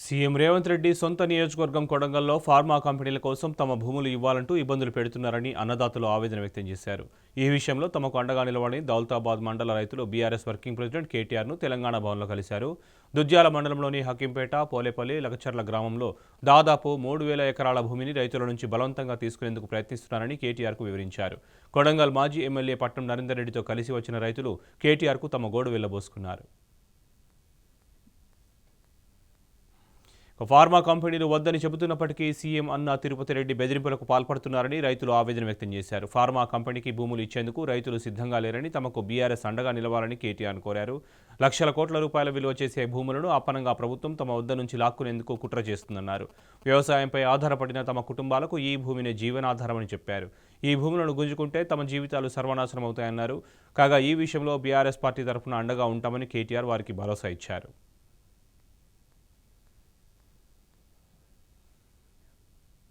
CM Revanth Reddy సొంత నియోజకవర్గం కొడంగల్లో ఫార్మా కంపెనీల కోసం తమ భూములు ఇవ్వాలంటూ ఇబ్బందులు పెడుతున్నారని అన్నదాతలు ఆవేదన వ్యక్తం చేశారు. ఈ విషయంలో తమకు అండగా నిలవని దౌలతాబాద్ మండల రైతులు బీఆర్ఎస్ వర్కింగ్ ప్రెసిడెంట్ కేటీఆర్ను తెలంగాణ భవన్లో కలిశారు. దుద్యాల మండలంలోని హకీంపేట, పోలేపల్లి, లగచర్ల గ్రామంలో దాదాపు 3,000 ఎకరాల భూమిని రైతుల నుంచి బలవంతంగా తీసుకునేందుకు ప్రయత్నిస్తున్నారని కేటీఆర్కు వివరించారు. కొడంగల్ మాజీ ఎమ్మెల్యే పట్నం నరేందర్ రెడ్డితో కలిసి వచ్చిన రైతులు కేటీఆర్కు తమ గోడు వెళ్లబోసుకున్నారు. ఫార్మా కంపెనీలు వద్దని చెబుతున్నప్పటికీ సీఎం అన్న తిరుపతి రెడ్డి బెదిరింపులకు పాల్పడుతున్నారని రైతులు ఆవేదన వ్యక్తం చేశారు. ఫార్మా కంపెనీకి భూములు ఇచ్చేందుకు రైతులు సిద్ధంగా లేరని, తమకు బీఆర్ఎస్ అండగా నిలవాలని కేటీఆర్ కోరారు. లక్షల కోట్ల రూపాయల విలువ చేసే భూములను అప్పనంగా ప్రభుత్వం తమ వద్ద నుంచి లాక్కునేందుకు కుట్ర చేస్తుందన్నారు. వ్యవసాయంపై ఆధారపడిన తమ కుటుంబాలకు ఈ భూమినే జీవనాధారమని చెప్పారు. ఈ భూములను గుంజుకుంటే తమ జీవితాలు సర్వనాశనమవుతాయన్నారు. కాగా ఈ విషయంలో బీఆర్ఎస్ పార్టీ తరఫున అండగా ఉంటామని కేటీఆర్ వారికి భరోసా ఇచ్చారు.